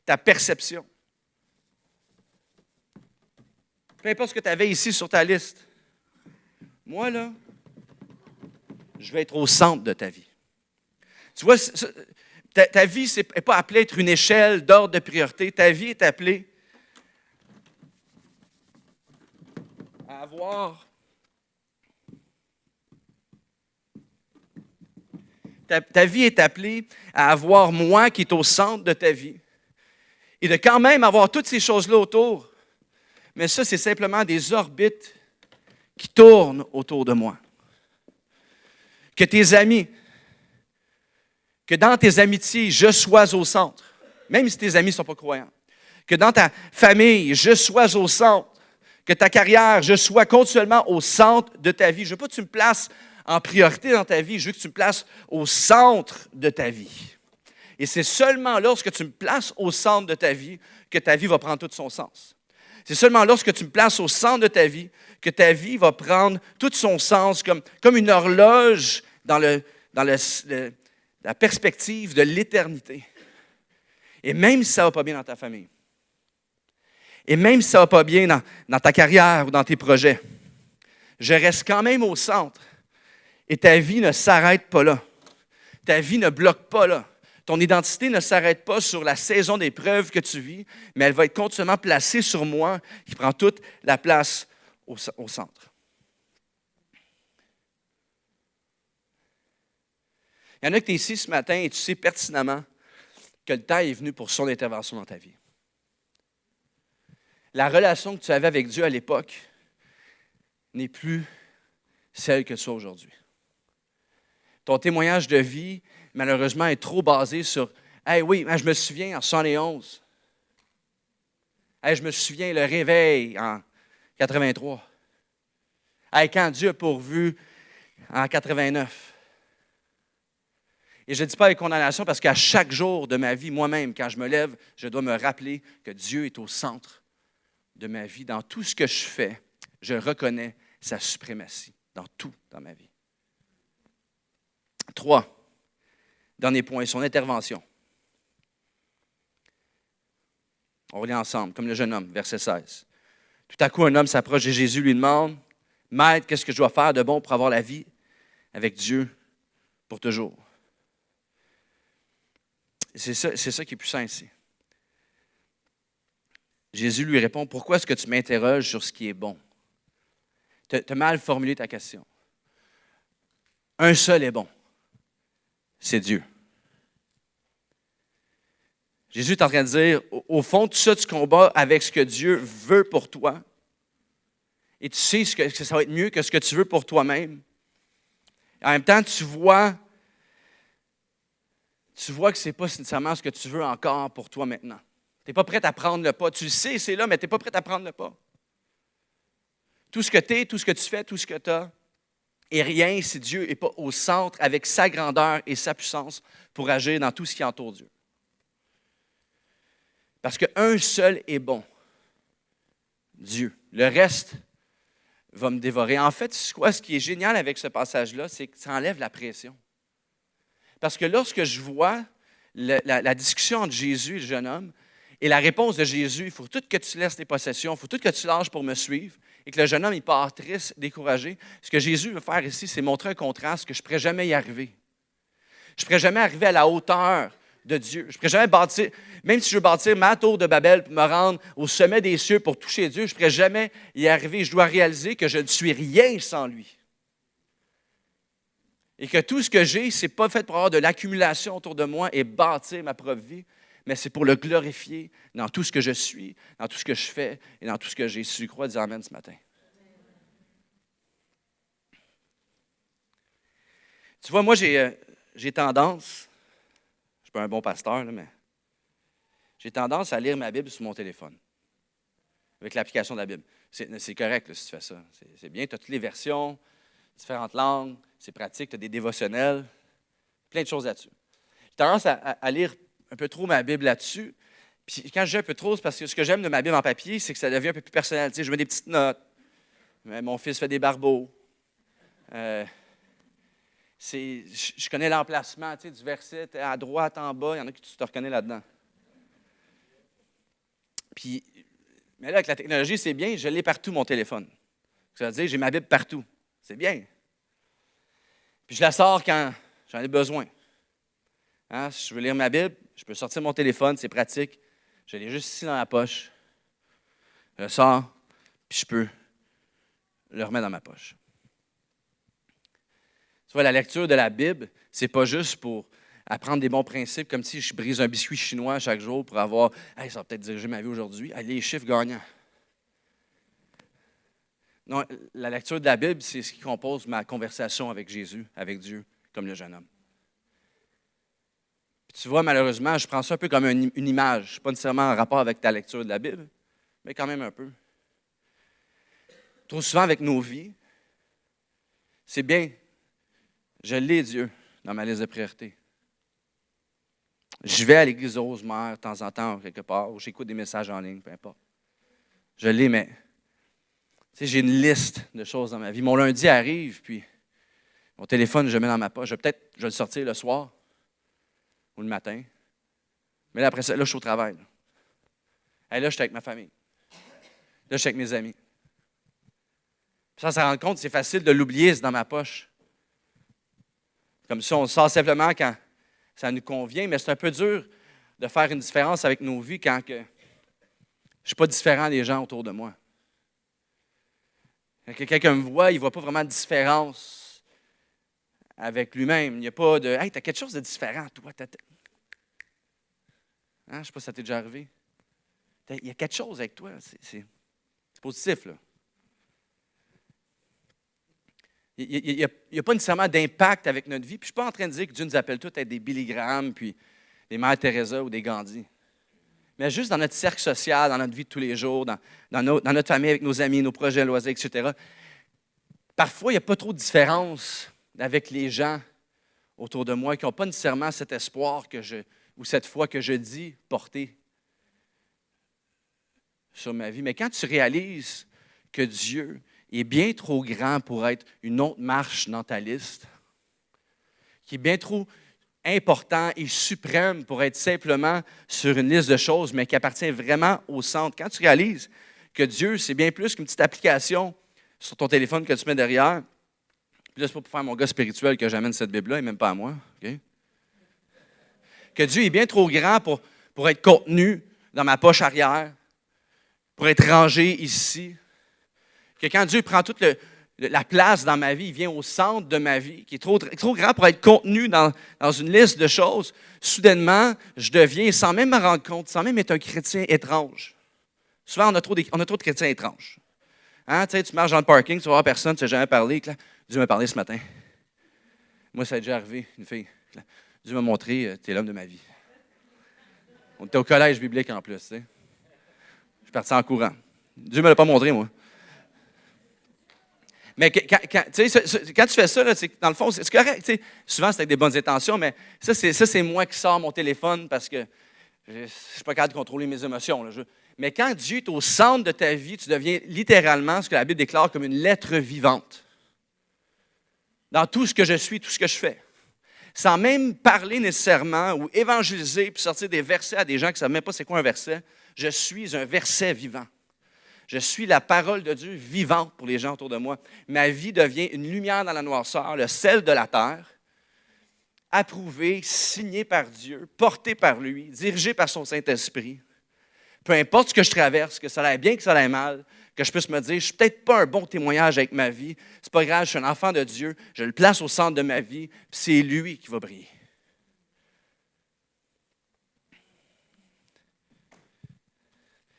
Speaker 1: ta perception. Peu importe ce que tu avais ici sur ta liste. Moi, là, je vais être au centre de ta vie. Tu vois, ta vie n'est pas appelée à être une échelle d'ordre de priorité. Ta vie est appelée à avoir... Ta vie est appelée à avoir moi qui est au centre de ta vie. Et de quand même avoir toutes ces choses-là autour. Mais ça, c'est simplement des orbites qui tournent autour de moi. Que tes amis, que dans tes amitiés, je sois au centre, même si tes amis ne sont pas croyants. Que dans ta famille, je sois au centre. Que ta carrière, je sois continuellement au centre de ta vie. Je ne veux pas que tu me places en priorité dans ta vie, je veux que tu me places au centre de ta vie. Et c'est seulement lorsque tu me places au centre de ta vie que ta vie va prendre tout son sens. C'est seulement lorsque tu me places au centre de ta vie que ta vie va prendre tout son sens comme une horloge dans la perspective de l'éternité. Et même si ça ne va pas bien dans ta famille, et même si ça ne va pas bien dans ta carrière ou dans tes projets, je reste quand même au centre. Et ta vie ne s'arrête pas là. Ta vie ne bloque pas là. Ton identité ne s'arrête pas sur la saison d'épreuves que tu vis, mais elle va être continuellement placée sur moi, qui prend toute la place au centre. Il y en a que tu es ici ce matin et tu sais pertinemment que le temps est venu pour son intervention dans ta vie. La relation que tu avais avec Dieu à l'époque n'est plus celle que tu as aujourd'hui. Ton témoignage de vie, malheureusement, est trop basé sur « Hey, oui, je me souviens en 71. Hey, je me souviens le réveil en 83. Hey, quand Dieu a pourvu en 89. » Et je ne dis pas avec condamnation parce qu'à chaque jour de ma vie, moi-même, quand je me lève, je dois me rappeler que Dieu est au centre de ma vie. Dans tout ce que je fais, je reconnais sa suprématie. Dans tout dans ma vie. 3. Dernier point, son intervention. On relit ensemble, comme le jeune homme, verset 16. Tout à coup, un homme s'approche de Jésus, lui demande, « Maître, qu'est-ce que je dois faire de bon pour avoir la vie avec Dieu pour toujours? » C'est ça qui est puissant ici. Jésus lui répond, « Pourquoi est-ce que tu m'interroges sur ce qui est bon? » Tu as mal formulé ta question. Un seul est bon. C'est Dieu. Jésus est en train de dire, au fond, tout ça, tu combats avec ce que Dieu veut pour toi. Et tu sais que ça va être mieux que ce que tu veux pour toi-même. En même temps, tu vois que ce n'est pas nécessairement ce que tu veux encore pour toi maintenant. Tu n'es pas prêt à prendre le pas. Tu le sais, c'est là, mais tu n'es pas prêt à prendre le pas. Tout ce que tu es, tout ce que tu fais, tout ce que tu as, et rien si Dieu n'est pas au centre avec sa grandeur et sa puissance pour agir dans tout ce qui entoure Dieu. Parce qu'un seul est bon, Dieu. Le reste va me dévorer. En fait, ce qui est génial avec ce passage-là, c'est que ça enlève la pression. Parce que lorsque je vois la discussion entre Jésus et le jeune homme, et la réponse de Jésus, il faut tout que tu laisses tes possessions, il faut tout que tu lâches pour me suivre, et que le jeune homme, il part triste, découragé. Ce que Jésus veut faire ici, c'est montrer un contraste que je ne pourrais jamais y arriver. Je ne pourrais jamais arriver à la hauteur de Dieu. Je ne pourrais jamais bâtir, même si je veux bâtir ma tour de Babel pour me rendre au sommet des cieux pour toucher Dieu, je ne pourrais jamais y arriver. Je dois réaliser que je ne suis rien sans lui. Et que tout ce que j'ai, ce n'est pas fait pour avoir de l'accumulation autour de moi et bâtir ma propre vie, mais c'est pour le glorifier dans tout ce que je suis, dans tout ce que je fais et dans tout ce que j'ai. Si tu crois, dis amen ce matin. Tu vois, moi, j'ai tendance, je ne suis pas un bon pasteur, là, mais j'ai tendance à lire ma Bible sur mon téléphone, avec l'application de la Bible. C'est correct là, si tu fais ça. C'est bien, tu as toutes les versions, différentes langues, c'est pratique, tu as des dévotionnels, plein de choses là-dessus. J'ai tendance à lire un peu trop ma Bible là-dessus. Puis quand je dis un peu trop, c'est parce que ce que j'aime de ma Bible en papier, c'est que ça devient un peu plus personnel. Tu sais, je mets des petites notes. Mon fils fait des barbeaux. Je connais l'emplacement du verset à droite, en bas. Il y en a qui tu te reconnais là-dedans. Puis, mais là, avec la technologie, c'est bien, je l'ai partout, mon téléphone. Ça veut dire j'ai ma Bible partout. C'est bien. Puis je la sors quand j'en ai besoin. Hein? Si je veux lire ma Bible, je peux sortir mon téléphone, c'est pratique. Je l'ai juste ici dans la poche. Je le sors, puis je peux le remettre dans ma poche. Tu vois, la lecture de la Bible, c'est pas juste pour apprendre des bons principes, comme si je brise un biscuit chinois chaque jour pour avoir « Hey, ça va peut-être diriger ma vie aujourd'hui. Hey, les chiffres gagnants. » Non, la lecture de la Bible, c'est ce qui compose ma conversation avec Jésus, avec Dieu, comme le jeune homme. Puis tu vois, malheureusement, je prends ça un peu comme une image, pas nécessairement en rapport avec ta lecture de la Bible, mais quand même un peu. Trop souvent avec nos vies, c'est bien, je l'ai Dieu dans ma liste de priorités. Je vais à l'église de Rosemère de temps en temps, quelque part, ou j'écoute des messages en ligne, peu importe. Je l'ai, mais tu sais, j'ai une liste de choses dans ma vie. Mon lundi arrive, puis mon téléphone, je le mets dans ma poche. Je vais le sortir le soir ou le matin. Mais là, après ça, là, je suis au travail. Là, je suis avec ma famille. Là, je suis avec mes amis. Puis ça rend compte, c'est facile de l'oublier, c'est dans ma poche. Comme ça, on le sort simplement quand ça nous convient, mais c'est un peu dur de faire une différence avec nos vies quand je ne suis pas différent des gens autour de moi. Quand quelqu'un me voit, il ne voit pas vraiment de différence avec lui-même. Il n'y a pas de « Hey, tu as quelque chose de différent, toi. » Hein? Je ne sais pas si ça t'est déjà arrivé. Il y a quelque chose avec toi. C'est positif, là. Il n'y a pas nécessairement d'impact avec notre vie. Puis je ne suis pas en train de dire que Dieu nous appelle tous à être des Billy Graham, puis des Mère Teresa ou des Gandhi. Mais juste dans notre cercle social, dans notre vie de tous les jours, dans notre famille, avec nos amis, nos projets, loisirs, etc. Parfois, il n'y a pas trop de différence avec les gens autour de moi qui n'ont pas nécessairement cet espoir ou cette foi que je dis porter sur ma vie. Mais quand tu réalises que Dieu est bien trop grand pour être une autre marche dans ta liste, qui est bien trop important et suprême pour être simplement sur une liste de choses, mais qui appartient vraiment au centre. Quand tu réalises que Dieu, c'est bien plus qu'une petite application sur ton téléphone que tu mets derrière, puis là, c'est pas pour faire mon gars spirituel que j'amène cette Bible-là, et même pas à moi. Okay? Que Dieu est bien trop grand pour être contenu dans ma poche arrière, pour être rangé ici. Que quand Dieu prend toute la place dans ma vie, il vient au centre de ma vie, qui est trop grand pour être contenu dans une liste de choses, soudainement, je deviens, sans même me rendre compte, sans même être un chrétien étrange. Souvent, on a trop de chrétiens étranges. Hein? Tu sais, tu marches dans le parking, tu vas voir personne, tu n'as jamais parlé. Là, Dieu m'a parlé ce matin. Moi, ça a déjà arrivé, une fille. Là, Dieu m'a montré, tu es l'homme de ma vie. On était au collège biblique en plus. Tu sais. Je suis parti en courant. Dieu ne me l'a pas montré, moi. Mais quand tu fais ça, là, dans le fond, c'est correct. Souvent, c'est avec des bonnes intentions, mais ça, c'est moi qui sors mon téléphone parce que je ne suis pas capable de contrôler mes émotions. Là. Mais quand Dieu est au centre de ta vie, tu deviens littéralement ce que la Bible déclare comme une lettre vivante. Dans tout ce que je suis, tout ce que je fais. Sans même parler nécessairement ou évangéliser puis sortir des versets à des gens qui ne savent même pas c'est quoi un verset, je suis un verset vivant. Je suis la parole de Dieu vivante pour les gens autour de moi. Ma vie devient une lumière dans la noirceur, le sel de la terre, approuvé, signé par Dieu, porté par lui, dirigé par son Saint-Esprit. Peu importe ce que je traverse, que ça aille bien, que ça aille mal, que je puisse me dire, je ne suis peut-être pas un bon témoignage avec ma vie, c'est pas grave, je suis un enfant de Dieu, je le place au centre de ma vie, puis c'est lui qui va briller.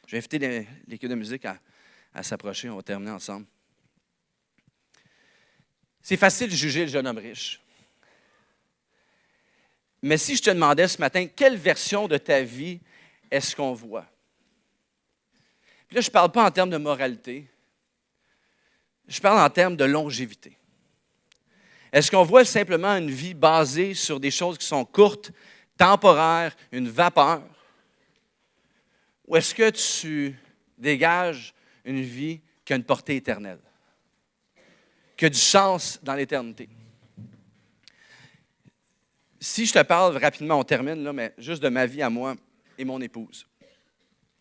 Speaker 1: Je vais inviter l'équipe de musique à s'approcher, on va terminer ensemble. C'est facile de juger le jeune homme riche. Mais si je te demandais ce matin, quelle version de ta vie est-ce qu'on voit? Puis là, je ne parle pas en termes de moralité, je parle en termes de longévité. Est-ce qu'on voit simplement une vie basée sur des choses qui sont courtes, temporaires, une vapeur? Ou est-ce que tu dégages une vie qui a une portée éternelle, qui a du sens dans l'éternité? Si je te parle rapidement, on termine, là, mais juste de ma vie à moi et mon épouse.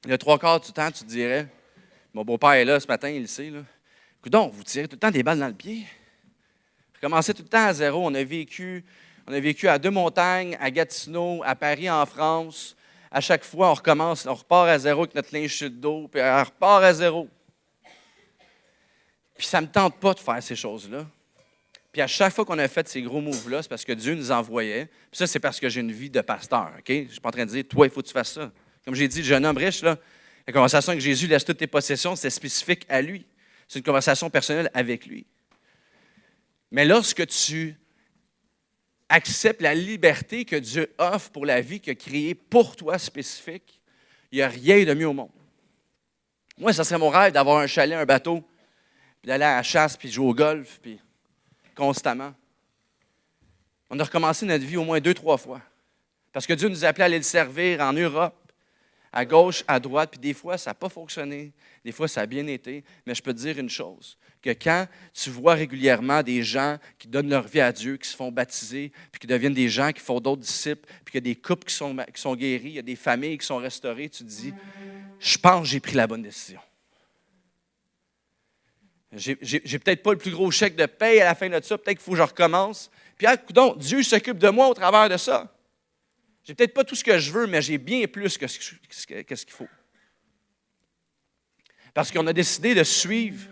Speaker 1: Le 3/4 du temps, tu te dirais, mon beau-père est là ce matin, il le sait, là. Coudonc, vous tirez tout le temps des balles dans le pied. Recommencer tout le temps à zéro. On a vécu à Deux-Montagnes, à Gatineau, à Paris, en France. À chaque fois, on recommence, on repart à zéro avec notre linge chute d'eau, puis on repart à zéro. Puis ça ne me tente pas de faire ces choses-là. Puis à chaque fois qu'on a fait ces gros moves-là, c'est parce que Dieu nous envoyait. Puis ça, c'est parce que j'ai une vie de pasteur, OK? Je ne suis pas en train de dire, toi, il faut que tu fasses ça. Comme j'ai dit, le jeune homme riche, là, la conversation avec Jésus, laisse toutes tes possessions, c'est spécifique à lui. C'est une conversation personnelle avec lui. Mais lorsque tu acceptes la liberté que Dieu offre pour la vie qu'il a créée pour toi spécifique, il n'y a rien de mieux au monde. Moi, ça serait mon rêve d'avoir un chalet, un bateau, puis d'aller à la chasse, puis de jouer au golf, puis constamment. On a recommencé notre vie au moins 2-3 fois. Parce que Dieu nous a appelés à aller le servir en Europe, à gauche, à droite, puis des fois, ça n'a pas fonctionné, des fois, ça a bien été, mais je peux te dire une chose, que quand tu vois régulièrement des gens qui donnent leur vie à Dieu, qui se font baptiser, puis qui deviennent des gens qui font d'autres disciples, puis qu'il y a des couples qui sont guéris, il y a des familles qui sont restaurées, tu te dis, je pense que j'ai pris la bonne décision. J'ai peut-être pas le plus gros chèque de paye à la fin de ça, peut-être qu'il faut que je recommence. Puis, donc, Dieu s'occupe de moi au travers de ça. J'ai peut-être pas tout ce que je veux, mais j'ai bien plus que ce qu'il faut. Parce qu'on a décidé de suivre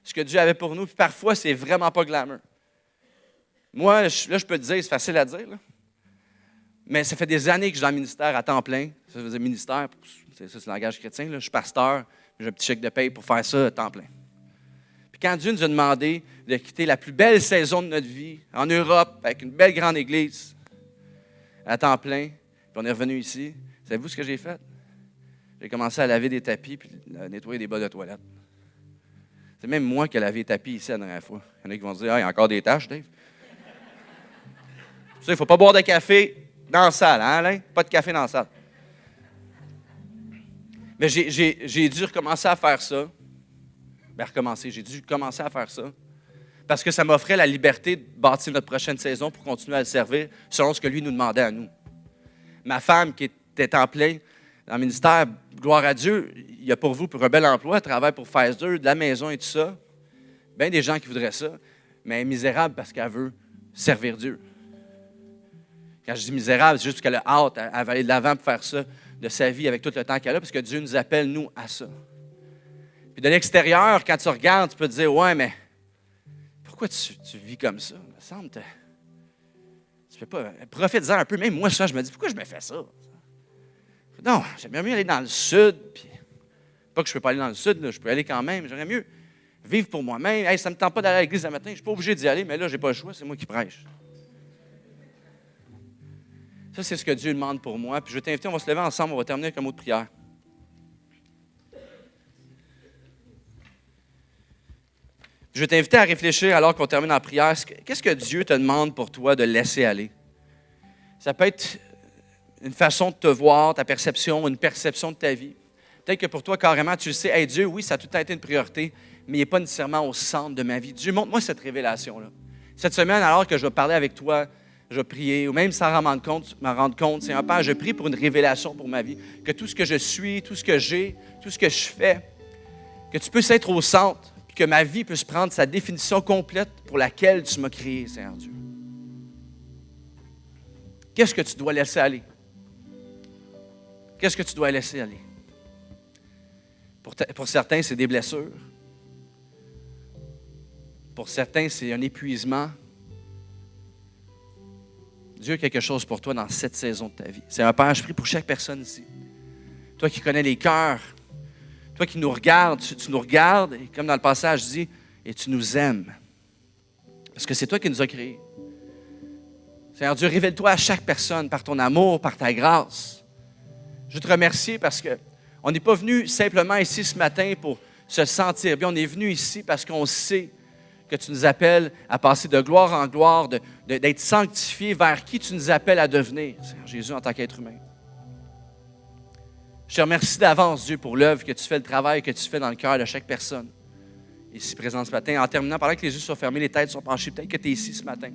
Speaker 1: ce que Dieu avait pour nous, puis parfois, c'est vraiment pas glamour. Moi, là, je peux te dire, c'est facile à dire, là. Mais ça fait des années que je suis dans le ministère à temps plein. Ça veut dire ministère, c'est le langage chrétien, là. Je suis pasteur, j'ai un petit chèque de paye pour faire ça à temps plein. Puis quand Dieu nous a demandé de quitter la plus belle saison de notre vie, en Europe, avec une belle grande église, à temps plein, puis on est revenu ici, savez-vous ce que j'ai fait? J'ai commencé à laver des tapis puis à nettoyer des bas de toilette. C'est même moi qui ai lavé les tapis ici la dernière fois. Il y en a qui vont se dire, ah, il y a encore des taches, Dave. Ça, il ne faut pas boire de café dans la salle, hein, Alain? Pas de café dans la salle. Mais j'ai dû recommencer à faire ça. J'ai dû commencer à faire ça. Parce que ça m'offrait la liberté de bâtir notre prochaine saison pour continuer à le servir selon ce que lui nous demandait à nous. Ma femme, qui était en plein dans le ministère, gloire à Dieu, il y a pour vous pour un bel emploi, elle travaille pour Pfizer, de la maison et tout ça. Bien des gens qui voudraient ça, mais elle est misérable parce qu'elle veut servir Dieu. Quand je dis misérable, c'est juste qu'elle a hâte à aller de l'avant pour faire ça de sa vie avec tout le temps qu'elle a, parce que Dieu nous appelle, nous, à ça. Puis de l'extérieur, quand tu regardes, tu peux te dire, ouais, mais pourquoi tu vis comme ça? Il me semble que tu peux pas. Profite-en un peu. Même moi, je me dis, pourquoi je me fais ça? Non, j'aimerais mieux aller dans le sud. Puis, pas que je ne peux pas aller dans le sud, là, je peux aller quand même. J'aimerais mieux vivre pour moi-même. Hey, ça ne me tente pas d'aller à l'église le matin. Je ne suis pas obligé d'y aller, mais là, je n'ai pas le choix. C'est moi qui prêche. Ça, c'est ce que Dieu demande pour moi. Puis je vais t'inviter, on va se lever ensemble, on va terminer avec un mot de prière. Je vais t'inviter à réfléchir alors qu'on termine en prière. Qu'est-ce que Dieu te demande pour toi de laisser aller? Ça peut être une façon de te voir, ta perception, une perception de ta vie. Peut-être que pour toi, carrément, tu le sais, hey, Dieu, oui, ça a tout le temps été une priorité, mais il n'est pas nécessairement au centre de ma vie. Dieu, montre-moi cette révélation-là. Cette semaine, alors que je vais parler avec toi, je vais prier, ou même sans m'en rendre compte, c'est un Père, je prie pour une révélation pour ma vie, que tout ce que je suis, tout ce que j'ai, tout ce que je fais, que tu puisses être au centre, que ma vie puisse prendre sa définition complète pour laquelle tu m'as créé, Seigneur Dieu. Qu'est-ce que tu dois laisser aller? Qu'est-ce que tu dois laisser aller? Pour certains, c'est des blessures. Pour certains, c'est un épuisement. Dieu a quelque chose pour toi dans cette saison de ta vie. C'est un Père, je prie pour chaque personne ici. Toi qui connais les cœurs, toi qui nous regardes, tu nous regardes, et comme dans le passage dit, et tu nous aimes. Parce que c'est toi qui nous as créés. Seigneur Dieu, révèle-toi à chaque personne par ton amour, par ta grâce. Je veux te remercier parce qu'on n'est pas venu simplement ici ce matin pour se sentir bien. On est venu ici parce qu'on sait que tu nous appelles à passer de gloire en gloire, d'être sanctifiés vers qui tu nous appelles à devenir, Seigneur Jésus, en tant qu'être humain. Je te remercie d'avance, Dieu, pour l'œuvre que tu fais, le travail que tu fais dans le cœur de chaque personne ici présente ce matin. En terminant, pendant que les yeux sont fermés, les têtes sont penchées, peut-être que tu es ici ce matin.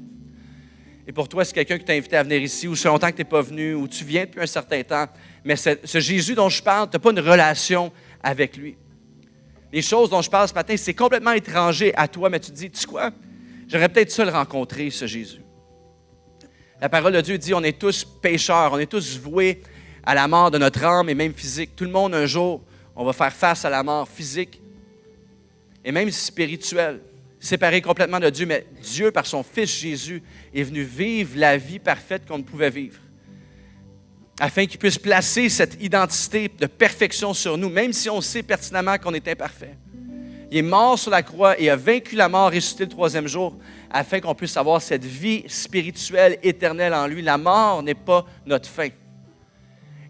Speaker 1: Et pour toi, c'est quelqu'un qui t'a invité à venir ici, ou ça fait longtemps que tu n'es pas venu, ou tu viens depuis un certain temps, mais ce Jésus dont je parle, tu n'as pas une relation avec lui. Les choses dont je parle ce matin, c'est complètement étranger à toi, mais tu te dis, tu sais quoi? J'aurais peut-être ça le rencontrer, ce Jésus. La parole de Dieu dit, on est tous pécheurs, on est tous voués à la mort de notre âme et même physique. Tout le monde, un jour, on va faire face à la mort physique et même spirituelle, séparé complètement de Dieu. Mais Dieu, par son Fils Jésus, est venu vivre la vie parfaite qu'on ne pouvait vivre, afin qu'il puisse placer cette identité de perfection sur nous, même si on sait pertinemment qu'on est imparfait. Il est mort sur la croix et a vaincu la mort, ressuscité le troisième jour, afin qu'on puisse avoir cette vie spirituelle éternelle en lui. La mort n'est pas notre fin.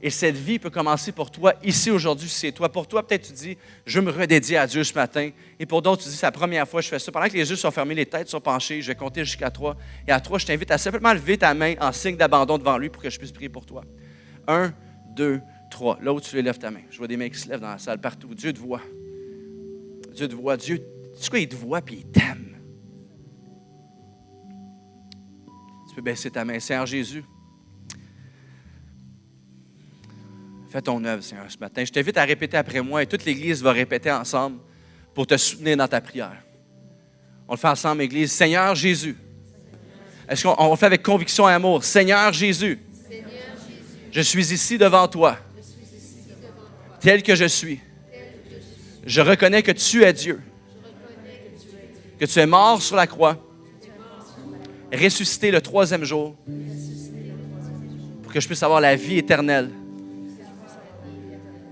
Speaker 1: Et cette vie peut commencer pour toi, ici, aujourd'hui, si c'est toi. Pour toi, peut-être tu dis, je veux me redédier à Dieu ce matin. Et pour d'autres, tu dis, c'est la première fois que je fais ça. Pendant que les yeux sont fermés, les têtes sont penchées, je vais compter jusqu'à 3. Et à 3, je t'invite à simplement lever ta main en signe d'abandon devant lui pour que je puisse prier pour toi. 1, 2, 3. Là où tu lèves ta main. Je vois des mains qui se lèvent dans la salle partout. Dieu te voit. Dieu te voit. Dieu, tu sais quoi, il te voit puis il t'aime. Tu peux baisser ta main. Seigneur Jésus, fais ton œuvre, Seigneur, ce matin. Je t'invite à répéter après moi et toute l'Église va répéter ensemble pour te soutenir dans ta prière. On le fait ensemble, Église. Seigneur Jésus. Est-ce qu'on le fait avec conviction et amour? Seigneur Jésus. Je suis ici devant toi, tel que je suis. Je reconnais que tu es Dieu, que tu es mort sur la croix, ressuscité le troisième jour, pour que je puisse avoir la vie éternelle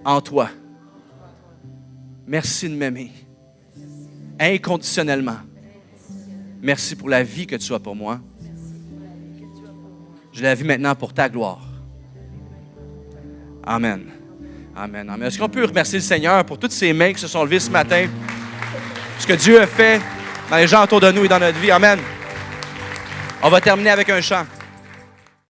Speaker 1: en toi. Merci de m'aimer inconditionnellement. Merci pour la vie que tu as pour moi. Je la vis maintenant pour ta gloire. Amen. Amen. Amen. Est-ce qu'on peut remercier le Seigneur pour toutes ces mains qui se sont levées ce matin? Ce que Dieu a fait dans les gens autour de nous et dans notre vie. Amen. On va terminer avec un chant.